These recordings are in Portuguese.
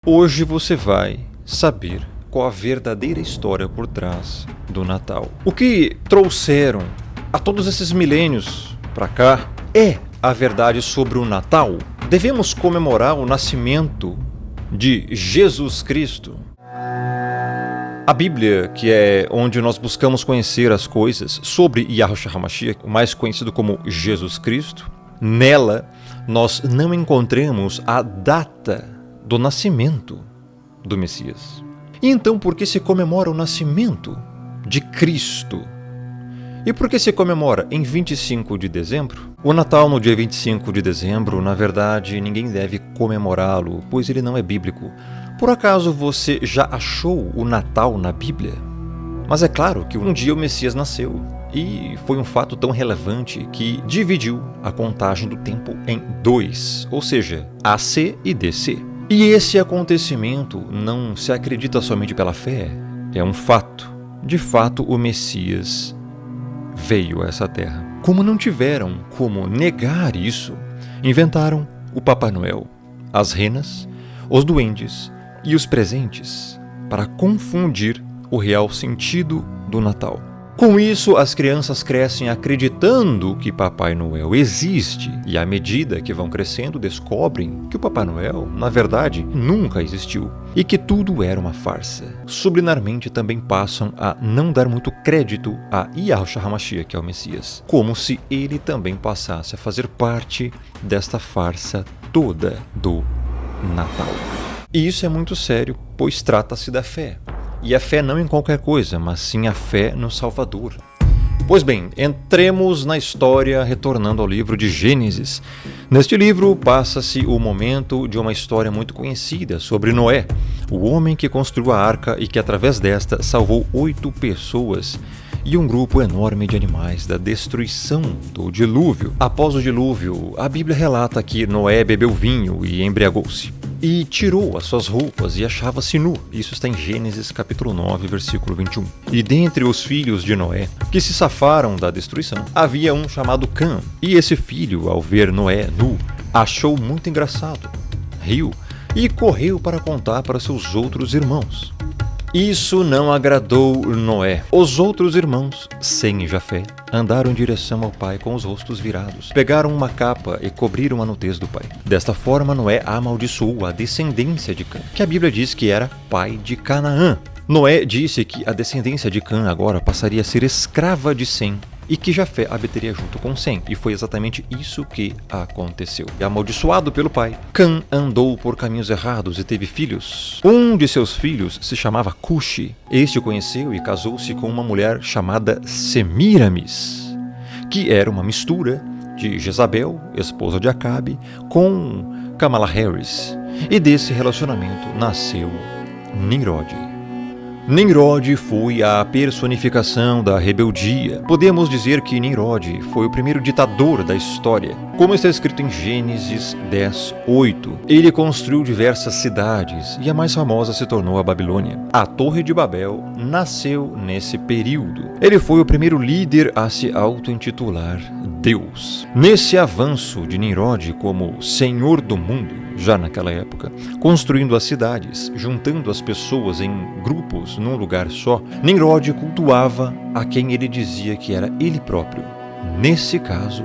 Hoje você vai saber qual a verdadeira história por trás do Natal. O que trouxeram a todos esses milênios para cá é a verdade sobre o Natal. Devemos comemorar o nascimento de Jesus Cristo. A Bíblia, que é onde nós buscamos conhecer as coisas sobre Yahushua HaMashiach, mais conhecido como Jesus Cristo, nela nós não encontramos a data do nascimento do Messias. E então, por que se comemora o nascimento de Cristo? E por que se comemora em 25 de dezembro? O Natal no dia 25 de dezembro, na verdade, ninguém deve comemorá-lo, pois ele não é bíblico. Por acaso você já achou o Natal na Bíblia? Mas é claro que um dia o Messias nasceu, e foi um fato tão relevante que dividiu a contagem do tempo em dois, ou seja, AC e DC. E esse acontecimento não se acredita somente pela fé, é um fato. De fato, o Messias veio a essa terra. Como não tiveram como negar isso, inventaram o Papai Noel, as renas, os duendes e os presentes para confundir o real sentido do Natal. Com isso, as crianças crescem acreditando que Papai Noel existe e, à medida que vão crescendo, descobrem que o Papai Noel, na verdade, nunca existiu e que tudo era uma farsa. Subliminarmente também passam a não dar muito crédito a Yahushua HaMashiach, que é o Messias, como se ele também passasse a fazer parte desta farsa toda do Natal. E isso é muito sério, pois trata-se da fé. E a fé não em qualquer coisa, mas sim a fé no Salvador. Pois bem, entremos na história retornando ao livro de Gênesis. Neste livro passa-se o momento de uma história muito conhecida sobre Noé, o homem que construiu a arca e que através desta salvou 8 pessoas e um grupo enorme de animais da destruição do dilúvio. Após o dilúvio, a Bíblia relata que Noé bebeu vinho e embriagou-se. E tirou as suas roupas e achava-se nu. Isso está em Gênesis capítulo 9, versículo 21. E dentre os filhos de Noé, que se safaram da destruição, havia um chamado Cã. E esse filho, ao ver Noé nu, achou muito engraçado, riu e correu para contar para seus outros irmãos. Isso não agradou Noé. Os outros irmãos, Sem e Jafé, andaram em direção ao pai com os rostos virados. Pegaram uma capa e cobriram a nudez do pai. Desta forma, Noé amaldiçoou a descendência de Cã, que a Bíblia diz que era pai de Canaã. Noé disse que a descendência de Cã agora passaria a ser escrava de Sem e que Jafé habitaria junto com Sem, e foi exatamente isso que aconteceu. E amaldiçoado pelo pai, Cã andou por caminhos errados e teve filhos. Um de seus filhos se chamava Cuxi. Este conheceu e casou-se com uma mulher chamada Semiramis, que era uma mistura de Jezabel, esposa de Acabe, com Kamala Harris. E desse relacionamento nasceu Nimrod. Nimrod foi a personificação da rebeldia. Podemos dizer que Nimrod foi o primeiro ditador da história. Como está escrito em Gênesis 10:8, ele construiu diversas cidades e a mais famosa se tornou a Babilônia. A Torre de Babel nasceu nesse período. Ele foi o primeiro líder a se auto-intitular Deus. Nesse avanço de Nimrod como senhor do mundo, já naquela época, construindo as cidades, juntando as pessoas em grupos num lugar só, Nimrod cultuava a quem ele dizia que era ele próprio. Nesse caso,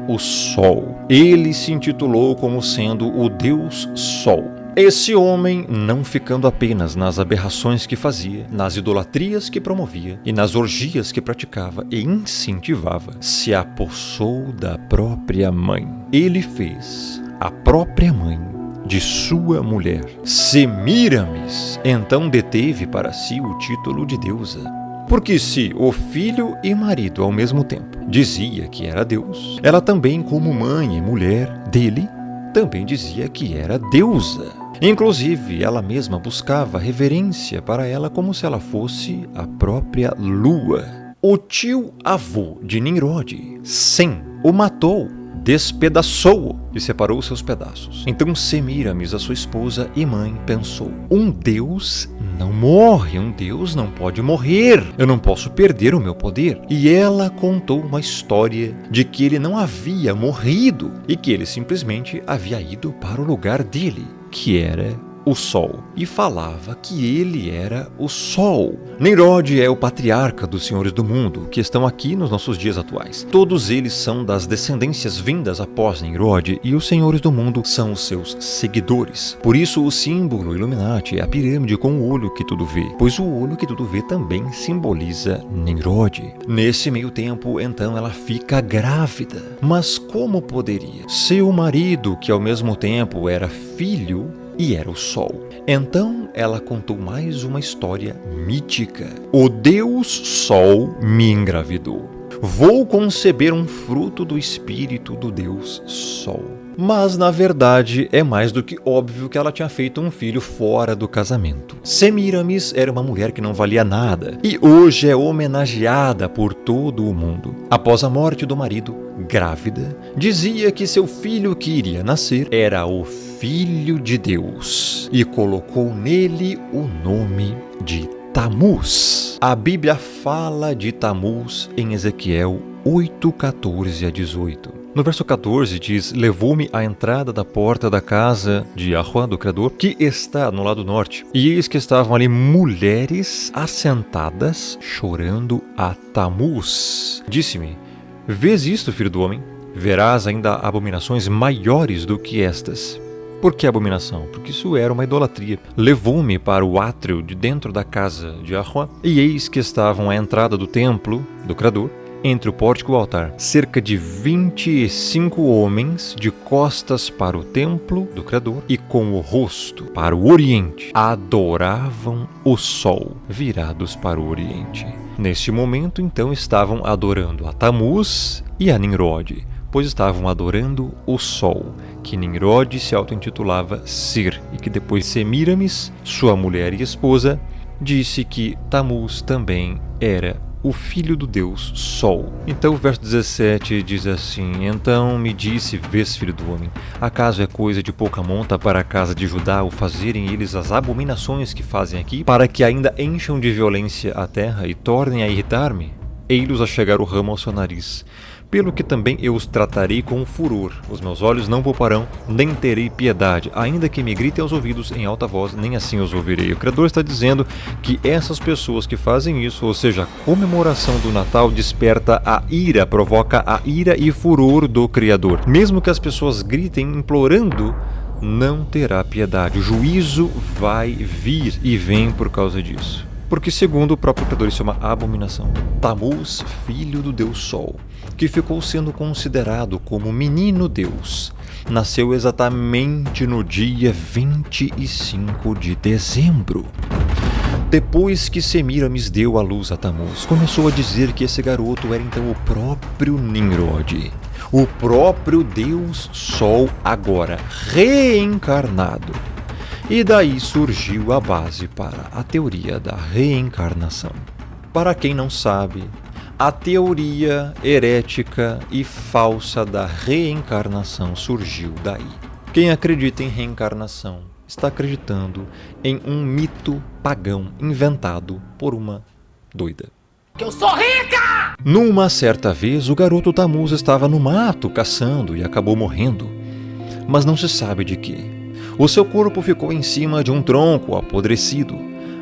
o Sol. Ele se intitulou como sendo o Deus Sol. Esse homem, não ficando apenas nas aberrações que fazia, nas idolatrias que promovia e nas orgias que praticava e incentivava, se apossou da própria mãe. Ele fez a própria mãe de sua mulher, Semiramis, então deteve para si o título de deusa. Porque se o filho e marido ao mesmo tempo dizia que era Deus, ela também, como mãe e mulher dele, também dizia que era deusa. Inclusive, ela mesma buscava reverência para ela como se ela fosse a própria lua. O tio-avô de Nimrod, Sem, o matou, despedaçou-o e separou seus pedaços. Então Semiramis, a sua esposa e mãe, pensou: um Deus não morre, um Deus não pode morrer, eu não posso perder o meu poder. E ela contou uma história de que ele não havia morrido e que ele simplesmente havia ido para o lugar dele, que era o Sol, e falava que ele era o Sol. Nimrod é o patriarca dos senhores do mundo, que estão aqui nos nossos dias atuais. Todos eles são das descendências vindas após Nimrod, e os senhores do mundo são os seus seguidores. Por isso o símbolo Illuminati é a pirâmide com o olho que tudo vê, pois o olho que tudo vê também simboliza Nimrod. Nesse meio tempo, então, ela fica grávida. Mas como poderia? Seu marido, que ao mesmo tempo era filho e era o Sol. Então ela contou mais uma história mítica. O Deus Sol me engravidou. Vou conceber um fruto do espírito do Deus Sol. Mas, na verdade, é mais do que óbvio que ela tinha feito um filho fora do casamento. Semiramis era uma mulher que não valia nada e hoje é homenageada por todo o mundo. Após a morte do marido, grávida, dizia que seu filho que iria nascer era o Filho de Deus e colocou nele o nome de Tamuz. A Bíblia fala de Tamuz em Ezequiel 8:14-18. No verso 14 diz: levou-me à entrada da porta da casa de Yahuá, do Criador, que está no lado norte. E eis que estavam ali mulheres assentadas, chorando a Tamuz. Disse-me: vês isto, filho do homem? Verás ainda abominações maiores do que estas. Por que abominação? Porque isso era uma idolatria. Levou-me para o átrio de dentro da casa de Yahuá, e eis que estavam à entrada do templo do Criador, entre o pórtico e o altar, cerca de 25 homens de costas para o templo do Criador e com o rosto para o oriente, adoravam o sol, virados para o oriente. Neste momento, então, estavam adorando a Tamuz e a Nimrod, pois estavam adorando o sol, que Nimrod se auto-intitulava Sir, e que depois Semiramis, sua mulher e esposa, disse que Tamuz também era o filho do Deus Sol. Então o verso 17 diz assim: então me disse, vês, filho do homem, acaso é coisa de pouca monta para a casa de Judá o fazerem eles as abominações que fazem aqui, para que ainda encham de violência a terra e tornem a irritar-me? Ei-los a chegar o ramo ao seu nariz, pelo que também eu os tratarei com furor. Os meus olhos não pouparão, nem terei piedade, ainda que me gritem aos ouvidos em alta voz, nem assim os ouvirei. O Criador está dizendo que essas pessoas que fazem isso, ou seja, a comemoração do Natal, desperta a ira, provoca a ira e furor do Criador. Mesmo que as pessoas gritem implorando, não terá piedade. O juízo vai vir e vem por causa disso. Porque, segundo o próprio Criador, isso é uma abominação. Tamuz, filho do Deus Sol, que ficou sendo considerado como menino Deus, nasceu exatamente no dia 25 de dezembro. Depois que Semiramis deu à luz a Tamuz, começou a dizer que esse garoto era então o próprio Nimrod, o próprio Deus Sol agora reencarnado. E daí surgiu a base para a teoria da reencarnação. Para quem não sabe, a teoria herética e falsa da reencarnação surgiu daí. Quem acredita em reencarnação está acreditando em um mito pagão inventado por uma doida. Eu sou rica! Numa certa vez, o garoto Tamuz estava no mato caçando e acabou morrendo, mas não se sabe de quê. O seu corpo ficou em cima de um tronco apodrecido.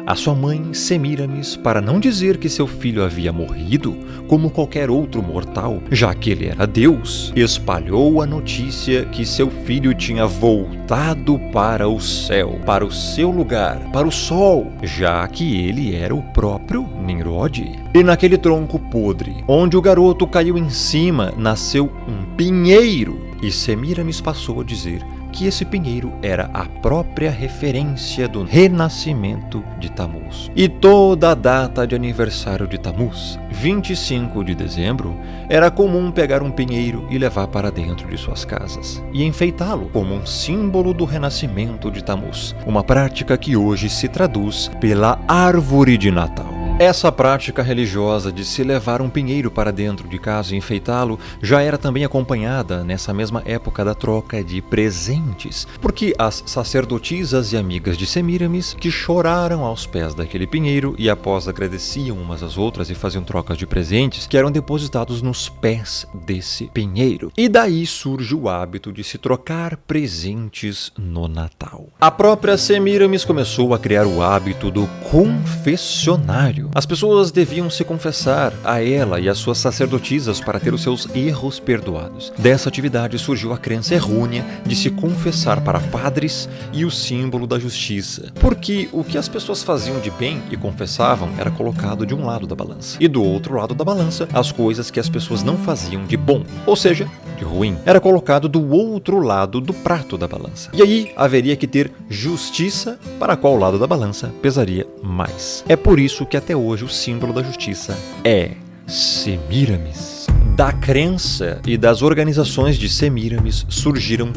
A sua mãe, Semiramis, para não dizer que seu filho havia morrido, como qualquer outro mortal, já que ele era Deus, espalhou a notícia que seu filho tinha voltado para o céu, para o seu lugar, para o sol, já que ele era o próprio Nimrod. E naquele tronco podre, onde o garoto caiu em cima, nasceu um pinheiro, e Semiramis passou a dizer que esse pinheiro era a própria referência do renascimento de Tamuz. E toda a data de aniversário de Tamuz, 25 de dezembro, era comum pegar um pinheiro e levar para dentro de suas casas e enfeitá-lo como um símbolo do renascimento de Tamuz, uma prática que hoje se traduz pela árvore de Natal. Essa prática religiosa de se levar um pinheiro para dentro de casa e enfeitá-lo já era também acompanhada nessa mesma época da troca de presentes, porque as sacerdotisas e amigas de Semíramis que choraram aos pés daquele pinheiro e após agradeciam umas às outras e faziam trocas de presentes que eram depositados nos pés desse pinheiro. E daí surge o hábito de se trocar presentes no Natal. A própria Semíramis começou a criar o hábito do confessionário. As pessoas deviam se confessar a ela e às suas sacerdotisas para ter os seus erros perdoados. Dessa atividade surgiu a crença errônea de se confessar para padres e o símbolo da justiça, porque o que as pessoas faziam de bem e confessavam era colocado de um lado da balança, e do outro lado da balança, as coisas que as pessoas não faziam de bom, ou seja, de ruim, era colocado do outro lado do prato da balança. E aí haveria que ter justiça para qual lado da balança pesaria mais. É por isso que até hoje o símbolo da justiça é Semíramis. Da crença e das organizações de Semíramis surgiram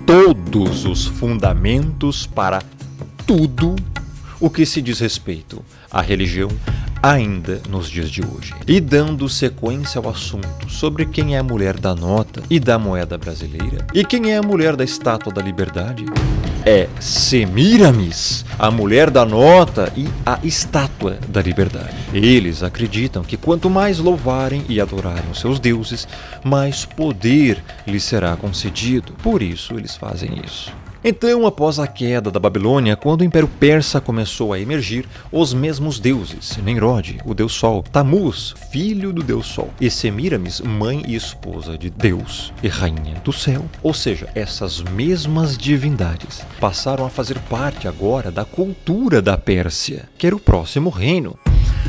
todos os fundamentos para tudo o que se diz respeito à religião ainda nos dias de hoje. E dando sequência ao assunto sobre quem é a mulher da nota e da moeda brasileira e quem é a mulher da Estátua da Liberdade, é Semíramis, a mulher da nota e a Estátua da Liberdade. Eles acreditam que quanto mais louvarem e adorarem os seus deuses, mais poder lhes será concedido. Por isso eles fazem isso. Então, após a queda da Babilônia, quando o Império Persa começou a emergir, os mesmos deuses, Nimrod, o deus Sol, Tamuz, filho do deus Sol, e Semíramis, mãe e esposa de Deus e rainha do céu, ou seja, essas mesmas divindades, passaram a fazer parte agora da cultura da Pérsia, que era o próximo reino,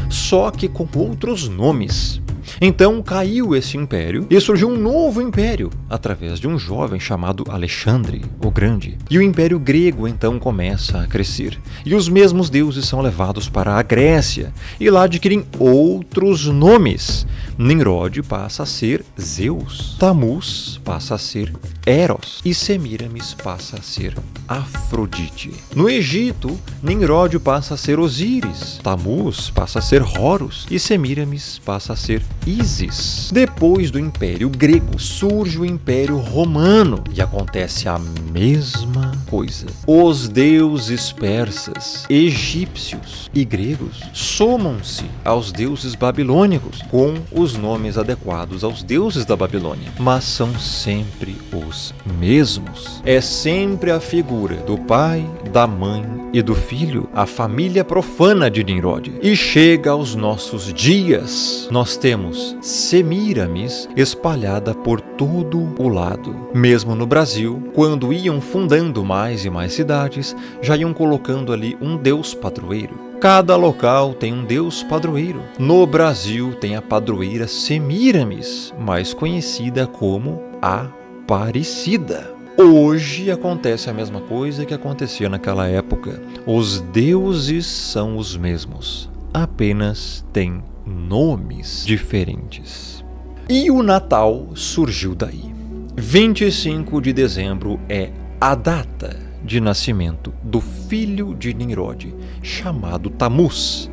só que com outros nomes. Então caiu esse império e surgiu um novo império através de um jovem chamado Alexandre o Grande. E o Império Grego então começa a crescer. E os mesmos deuses são levados para a Grécia e lá adquirem outros nomes. Nimrod passa a ser Zeus, Tamuz passa a ser Eros e Semíramis passa a ser Afrodite. No Egito, Nimrod passa a ser Osíris, Tamuz passa a ser Horus e Semíramis passa a ser Ísis. Depois do Império Grego surge o Império Romano e acontece a mesma coisa. Os deuses persas, egípcios e gregos somam-se aos deuses babilônicos com os nomes adequados aos deuses da Babilônia, mas são sempre os mesmos. É sempre a figura do pai, da mãe e do filho, a família profana de Nimrod. E chega aos nossos dias, nós temos Semíramis espalhada por todo o lado. Mesmo no Brasil, quando iam fundando mais e mais cidades, já iam colocando ali um deus padroeiro. Cada local tem um deus padroeiro. No Brasil tem a padroeira Semíramis, mais conhecida como Aparecida. Hoje acontece a mesma coisa que acontecia naquela época. Os deuses são os mesmos, apenas têm nomes diferentes. E o Natal surgiu daí. 25 de dezembro é a data de nascimento do filho de Nimrod, chamado Tamuz,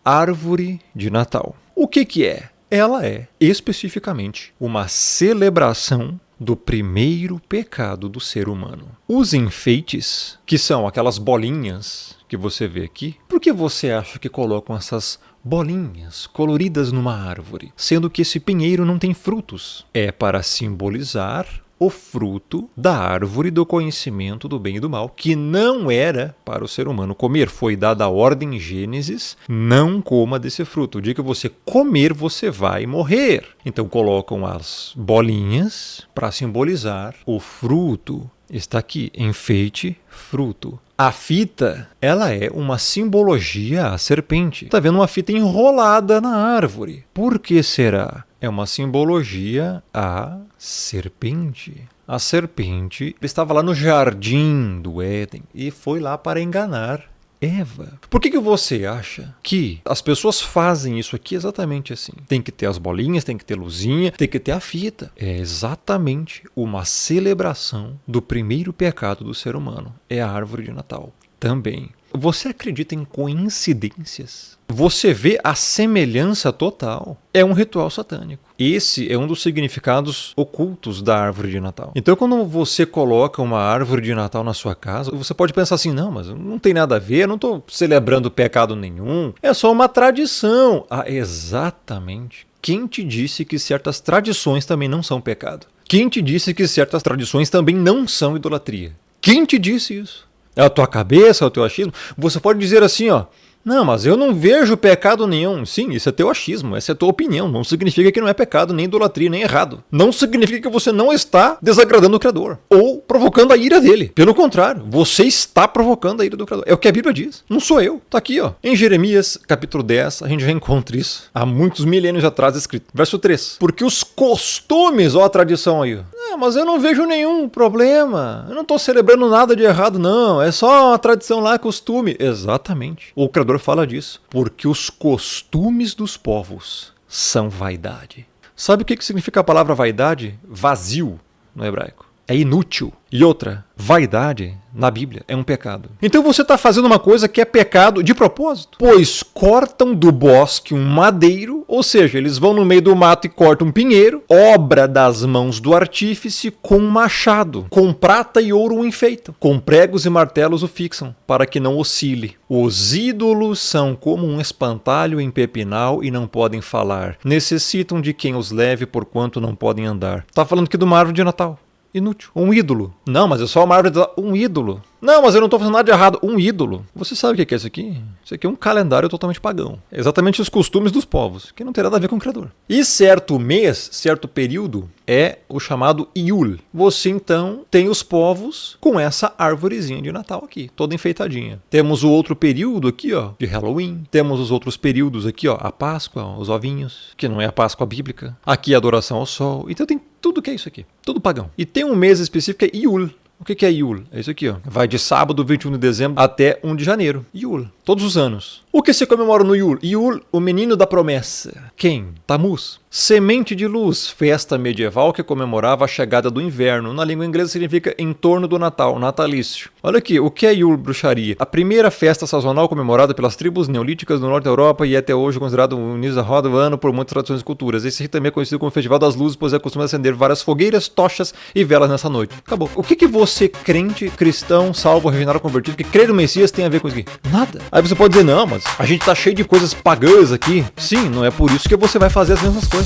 árvore de Natal. O que é? Ela é, especificamente, uma celebração do primeiro pecado do ser humano. Os enfeites, que são aquelas bolinhas que você vê aqui, por que você acha que colocam essas bolinhas coloridas numa árvore, sendo que esse pinheiro não tem frutos? É para simbolizar o fruto da árvore do conhecimento do bem e do mal, que não era para o ser humano comer. Foi dada a ordem em Gênesis, não coma desse fruto. O dia que você comer, você vai morrer. Então colocam as bolinhas para simbolizar o fruto. Está aqui, enfeite, fruto. A fita, ela é uma simbologia à serpente. Está vendo uma fita enrolada na árvore. Por que será? É uma simbologia à serpente. A serpente estava lá no jardim do Éden e foi lá para enganar Eva. Por que você acha que as pessoas fazem isso aqui exatamente assim? Tem que ter as bolinhas, tem que ter luzinha, tem que ter a fita. É exatamente uma celebração do primeiro pecado do ser humano. É a árvore de Natal. Também. Você acredita em coincidências? Você vê a semelhança total. É um ritual satânico. Esse é um dos significados ocultos da árvore de Natal. Então, quando você coloca uma árvore de Natal na sua casa, você pode pensar assim, não, mas não tem nada a ver, eu não estou celebrando pecado nenhum, é só uma tradição. Ah, exatamente. Quem te disse que certas tradições também não são pecado? Quem te disse que certas tradições também não são idolatria? Quem te disse isso? É a tua cabeça, é o teu achismo? Você pode dizer assim, ó, não, mas eu não vejo pecado nenhum. Sim, isso é teu achismo, essa é a tua opinião. Não significa que não é pecado, nem idolatria, nem errado. Não significa que você não está desagradando o Criador ou provocando a ira dele. Pelo contrário, você está provocando a ira do Criador. É o que a Bíblia diz, não sou eu. Tá aqui, ó. Em Jeremias, capítulo 10, a gente já encontra isso. Há muitos milênios atrás escrito. Verso 3. Porque os costumes, ó a tradição aí, ó. Mas eu não vejo nenhum problema. Eu não estou celebrando nada de errado, não. É só uma tradição lá, costume. Exatamente. O Criador fala disso. Porque os costumes dos povos são vaidade. Sabe o que significa a palavra vaidade? Vazio no hebraico. É inútil. E outra, vaidade na Bíblia é um pecado. Então você está fazendo uma coisa que é pecado de propósito. Pois cortam do bosque um madeiro, ou seja, eles vão no meio do mato e cortam um pinheiro, obra das mãos do artífice com um machado, com prata e ouro o enfeitam, com pregos e martelos o fixam, para que não oscile. Os ídolos são como um espantalho em pepinal e não podem falar. Necessitam de quem os leve porquanto não podem andar. Está falando aqui de uma árvore de Natal. Inútil. Um ídolo. Não, mas é só uma árvore de Natal. Um ídolo. Não, mas eu não estou fazendo nada de errado. Um ídolo. Você sabe o que é isso aqui? Isso aqui é um calendário totalmente pagão. É exatamente os costumes dos povos, que não tem nada a ver com o Criador. E certo mês, certo período, é o chamado Yul. Você então tem os povos com essa árvorezinha de Natal aqui, toda enfeitadinha. Temos o outro período aqui, ó, de Halloween. Temos os outros períodos aqui, ó, a Páscoa, ó, os ovinhos, que não é a Páscoa bíblica. Aqui a adoração ao sol. Então tem tudo que é isso aqui. Tudo pagão. E tem um mês específico que é Yul. O que é Yul? É isso aqui, ó. Vai de sábado, 21 de dezembro, até 1 de janeiro. Yul. Todos os anos. O que se comemora no Yul? Yul, o menino da promessa. Quem? Tammuz. Semente de luz, festa medieval que comemorava a chegada do inverno. Na língua inglesa significa em torno do Natal, natalício. Olha aqui, o que é Yule, bruxaria? A primeira festa sazonal comemorada pelas tribos neolíticas do norte da Europa e até hoje considerado o início da roda do ano por muitas tradições e culturas. Esse rito também é conhecido como Festival das Luzes, pois é costume acender várias fogueiras, tochas e velas nessa noite. Acabou. O que você, crente, cristão, salvo, regenerado, convertido, que crê no Messias tem a ver com isso aqui? Nada. Aí você pode dizer, não, mas a gente tá cheio de coisas pagãs aqui. Sim, não é por isso que você vai fazer as mesmas coisas.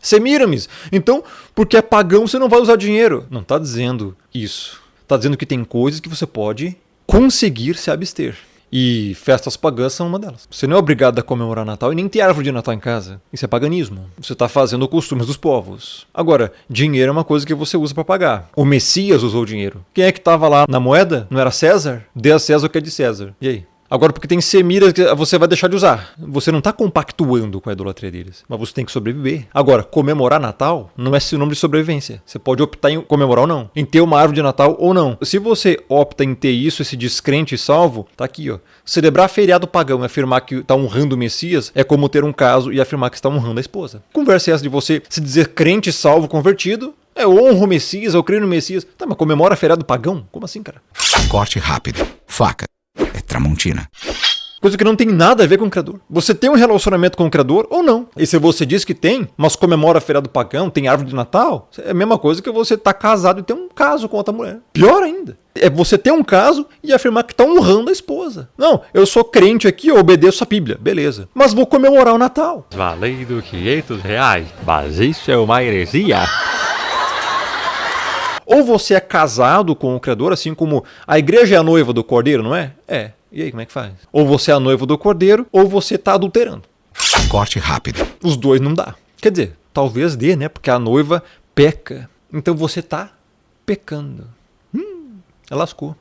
Semiramis. Então, porque é pagão, você não vai usar dinheiro. Não está dizendo isso. Está dizendo que tem coisas que você pode conseguir se abster. E festas pagãs são uma delas. Você não é obrigado a comemorar Natal e nem ter árvore de Natal em casa. Isso é paganismo. Você está fazendo costumes dos povos. Agora, dinheiro é uma coisa que você usa para pagar. O Messias usou dinheiro. Quem é que estava lá na moeda? Não era César? Dê a César o que é de César. E aí? Agora, porque tem semiras que você vai deixar de usar. Você não está compactuando com a idolatria deles, mas você tem que sobreviver. Agora, comemorar Natal não é sinônimo de sobrevivência. Você pode optar em comemorar ou não, em ter uma árvore de Natal ou não. Se você opta em ter isso, esse descrente e salvo, tá aqui, ó. Celebrar feriado pagão e afirmar que está honrando o Messias é como ter um caso e afirmar que está honrando a esposa. Conversa essa de você se dizer crente, salvo, convertido. Eu honro o Messias, eu creio no Messias. Tá, mas comemora feriado pagão? Como assim, cara? Corte rápido. Faca. É Tramontina. Coisa que não tem nada a ver com o Criador. Você tem um relacionamento com o Criador ou não? E se você diz que tem, mas comemora feriado pagão, tem árvore de Natal, é a mesma coisa que você estar casado e ter um caso com outra mulher. Pior ainda. É você ter um caso e afirmar que está honrando a esposa. Não, eu sou crente aqui, eu obedeço a Bíblia. Beleza. Mas vou comemorar o Natal. Valendo R$500. Mas isso é uma heresia. Ou você é casado com o Criador, assim como a igreja é a noiva do Cordeiro, não é? É. E aí, como é que faz? Ou você é a noiva do Cordeiro, ou você está adulterando. Corte rápido. Os dois não dá. Quer dizer, talvez dê, né? Porque a noiva peca. Então você está pecando. Lascou.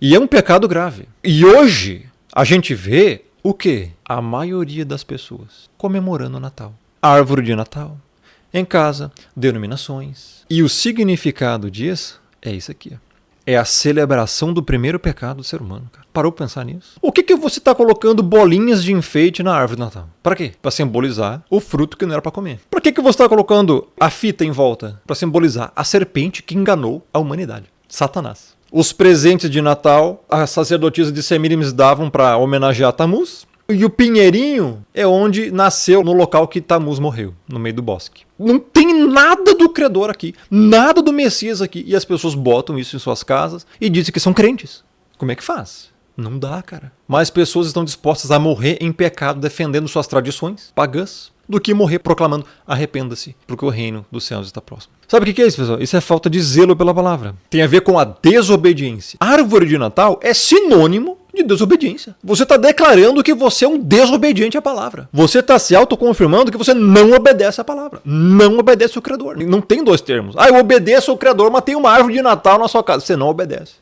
E é um pecado grave. E hoje a gente vê o quê? A maioria das pessoas comemorando o Natal. Árvore de Natal. Em casa, denominações. E o significado disso é isso aqui. é a celebração do primeiro pecado do ser humano, cara. Parou pra pensar nisso? O que você tá colocando bolinhas de enfeite na árvore de Natal? Pra quê? Pra simbolizar o fruto que não era pra comer. Pra que você tá colocando a fita em volta? Pra simbolizar a serpente que enganou a humanidade. Satanás. Os presentes de Natal, as sacerdotisas de Semíramis davam pra homenagear Tamuz. E o pinheirinho é onde nasceu, no local que Tamuz morreu, no meio do bosque. Não tem nada do Criador aqui, nada do Messias aqui. E as pessoas botam isso em suas casas e dizem que são crentes. Como é que faz? Não dá, cara. Mais pessoas estão dispostas a morrer em pecado defendendo suas tradições pagãs do que morrer proclamando arrependa-se, porque o reino dos céus está próximo. Sabe o que é isso, pessoal? Isso é falta de zelo pela palavra. Tem a ver com a desobediência. A árvore de Natal é sinônimo de desobediência. Você está declarando que você é um desobediente à palavra. Você está se autoconfirmando que você não obedece à palavra. Não obedece ao Criador. Não tem dois termos. Eu obedeço ao Criador, mas tem uma árvore de Natal na sua casa. Você não obedece.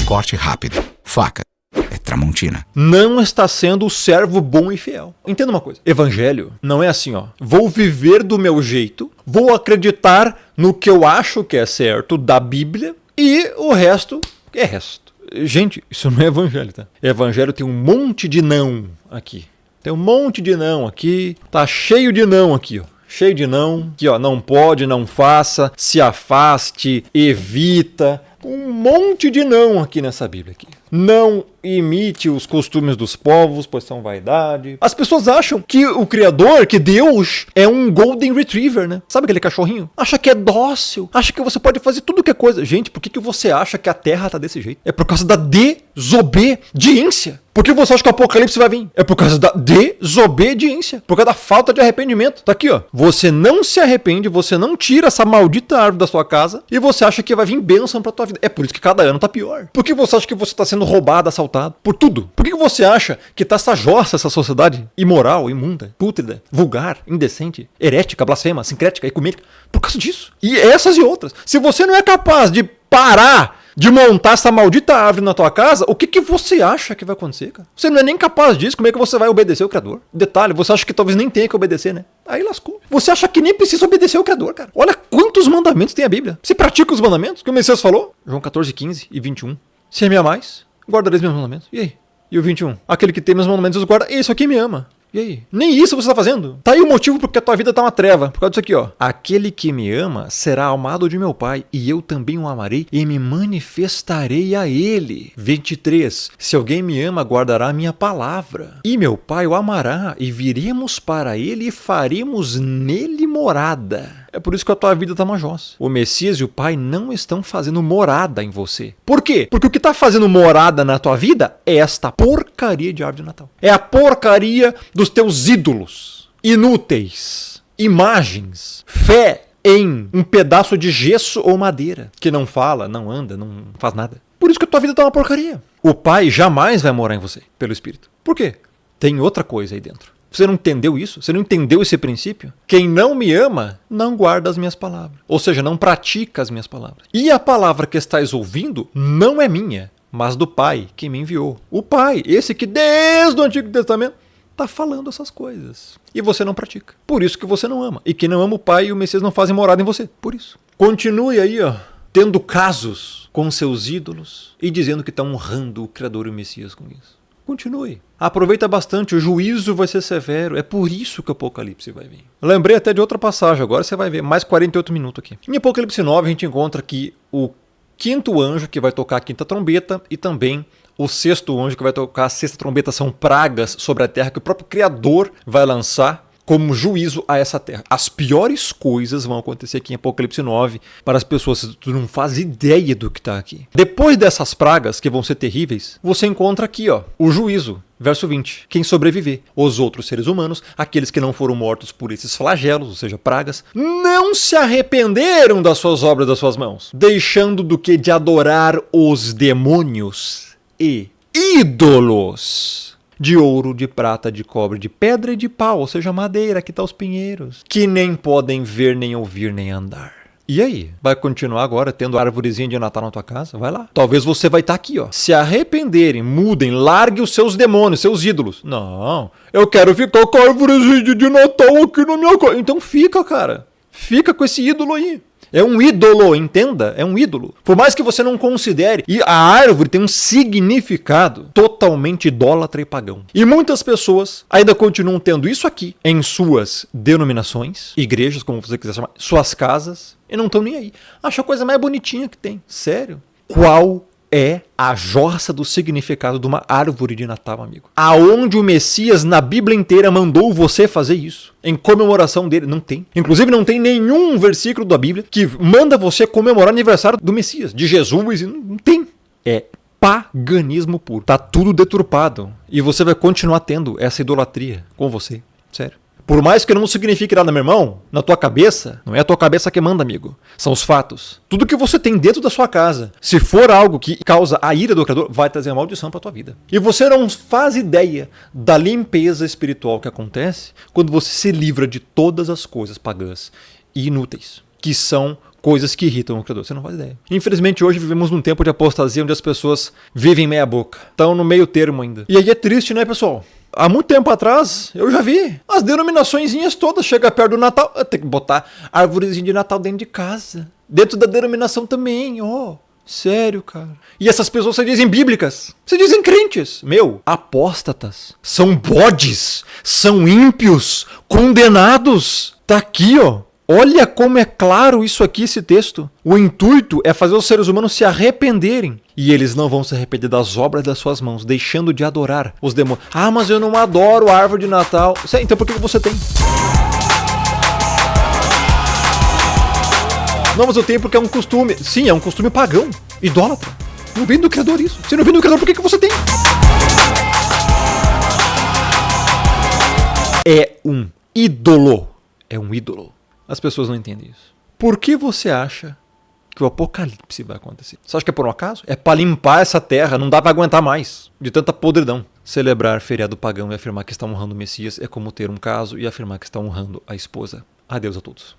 Corte rápido. Faca é Tramontina. Não está sendo o servo bom e fiel. Entenda uma coisa. Evangelho não é assim, vou viver do meu jeito, vou acreditar no que eu acho que é certo da Bíblia e o resto é resto. Gente, isso não é evangelho, tá? Evangelho tem um monte de não aqui. Tem um monte de não aqui. Tá cheio de não aqui, Cheio de não. Aqui, não pode, não faça, se afaste, evita. Um monte de não aqui nessa Bíblia aqui. Não imite os costumes dos povos, pois são vaidade. As pessoas acham que o Criador, que Deus, é um Golden Retriever, né? Sabe aquele cachorrinho? Acha que é dócil. Acha que você pode fazer tudo que é coisa. Gente, por que você acha que a Terra tá desse jeito? É por causa da desobediência. Por que você acha que o Apocalipse vai vir? É por causa da desobediência. Por causa da falta de arrependimento. Tá aqui, Você não se arrepende, você não tira essa maldita árvore da sua casa e você acha que vai vir bênção pra tua vida. É por isso que cada ano tá pior. Por que você acha que você tá sendo roubado, assaltado? Por tudo. Por que você acha que tá essa jossa, essa sociedade imoral, imunda, pútrida, vulgar, indecente, herética, blasfema, sincrética, ecumênica? Por causa disso. E essas e outras. Se você não é capaz de parar de montar essa maldita árvore na tua casa, o que você acha que vai acontecer, cara? Você não é nem capaz disso, como é que você vai obedecer o Criador? Detalhe, você acha que talvez nem tenha que obedecer, né? Aí lascou. Você acha que nem precisa obedecer o Criador, cara? Olha quantos mandamentos tem a Bíblia. Você pratica os mandamentos que o Messias falou? João 14, 15 e 21. Se me amais, guardareis meus mandamentos. E aí? E o 21? Aquele que tem meus mandamentos e os guarda, esse aqui me ama. E aí? Nem isso você está fazendo. Tá aí o motivo porque a tua vida tá uma treva. Por causa disso aqui, Aquele que me ama será amado de meu Pai, e eu também o amarei e me manifestarei a ele. 23. Se alguém me ama, guardará a minha palavra. E meu Pai o amará, e viremos para ele e faremos nele morada. É por isso que a tua vida tá uma jossa. O Messias e o Pai não estão fazendo morada em você. Por quê? Porque o que tá fazendo morada na tua vida é esta porcaria de árvore de Natal. É a porcaria dos teus ídolos inúteis, imagens, fé em um pedaço de gesso ou madeira que não fala, não anda, não faz nada. Por isso que a tua vida tá uma porcaria. O Pai jamais vai morar em você pelo Espírito. Por quê? Tem outra coisa aí dentro. Você não entendeu isso? Você não entendeu esse princípio? Quem não me ama, não guarda as minhas palavras. Ou seja, não pratica as minhas palavras. E a palavra que estáis ouvindo não é minha, mas do Pai que me enviou. O Pai, esse que desde o Antigo Testamento está falando essas coisas. E você não pratica. Por isso que você não ama. E quem não ama o Pai e o Messias não fazem morada em você. Por isso. Continue aí, tendo casos com seus ídolos e dizendo que está honrando o Criador e o Messias com isso. Continue. Aproveita bastante, o juízo vai ser severo. É por isso que o Apocalipse vai vir. Lembrei até de outra passagem, agora você vai ver, mais 48 minutos aqui. Em Apocalipse 9 a gente encontra aqui o quinto anjo que vai tocar a quinta trombeta e também o sexto anjo que vai tocar a sexta trombeta. São pragas sobre a terra que o próprio Criador vai lançar como juízo a essa terra. As piores coisas vão acontecer aqui em Apocalipse 9 para as pessoas. Tu não faz ideia do que está aqui. Depois dessas pragas, que vão ser terríveis, você encontra aqui o juízo. Verso 20. Quem sobreviver? Os outros seres humanos, aqueles que não foram mortos por esses flagelos, ou seja, pragas, não se arrependeram das suas obras, das suas mãos, deixando do que de adorar os demônios e ídolos de ouro, de prata, de cobre, de pedra e de pau, ou seja, madeira, aqui tá os pinheiros, que nem podem ver, nem ouvir, nem andar. E aí? Vai continuar agora tendo árvorezinha de Natal na tua casa? Vai lá. Talvez você vai estar aqui, Se arrependerem, mudem, largue os seus demônios, seus ídolos. Não, eu quero ficar com a árvorezinha de Natal aqui na minha casa. Então fica, cara. Fica com esse ídolo aí. É um ídolo, entenda? É um ídolo. Por mais que você não considere. E a árvore tem um significado totalmente idólatra e pagão. E muitas pessoas ainda continuam tendo isso aqui em suas denominações, igrejas, como você quiser chamar, suas casas, e não estão nem aí. Acha a coisa mais bonitinha que tem. Sério. Qual é a jossa do significado de uma árvore de Natal, amigo? Aonde o Messias, na Bíblia inteira, mandou você fazer isso? Em comemoração dele? Não tem. Inclusive, não tem nenhum versículo da Bíblia que manda você comemorar o aniversário do Messias, de Jesus. Não tem. É paganismo puro. Tá tudo deturpado. E você vai continuar tendo essa idolatria com você. Sério. Por mais que não signifique nada, meu irmão, na tua cabeça, não é a tua cabeça que manda, amigo. São os fatos. Tudo que você tem dentro da sua casa, se for algo que causa a ira do Criador, vai trazer uma maldição pra tua vida. E você não faz ideia da limpeza espiritual que acontece quando você se livra de todas as coisas pagãs e inúteis, que são coisas que irritam o Criador. Você não faz ideia. Infelizmente, hoje vivemos num tempo de apostasia onde as pessoas vivem meia boca. Estão no meio termo ainda. E aí é triste, né, pessoal? Há muito tempo atrás, eu já vi as denominaçõezinhas todas. Chega perto do Natal, tem que botar árvorezinha de Natal dentro de casa. Dentro da denominação também, ó. Sério, cara. E essas pessoas se dizem bíblicas. Se dizem crentes. Meu, apóstatas. São bodes. São ímpios. Condenados. Tá aqui, ó. Olha como é claro isso aqui, esse texto. O intuito é fazer os seres humanos se arrependerem. E eles não vão se arrepender das obras das suas mãos, deixando de adorar os demônios. Ah, mas eu não adoro a árvore de Natal. Então por que você tem? Não, mas eu tenho porque é um costume. Sim, é um costume pagão, idólatra. Não vem do Criador isso. Se não vem do Criador, por que você tem? É um ídolo. É um ídolo. As pessoas não entendem isso. Por que você acha que o apocalipse vai acontecer? Você acha que é por um acaso? É para limpar essa terra, não dá para aguentar mais de tanta podridão. Celebrar feriado pagão e afirmar que está honrando o Messias é como ter um caso e afirmar que está honrando a esposa. Adeus a todos.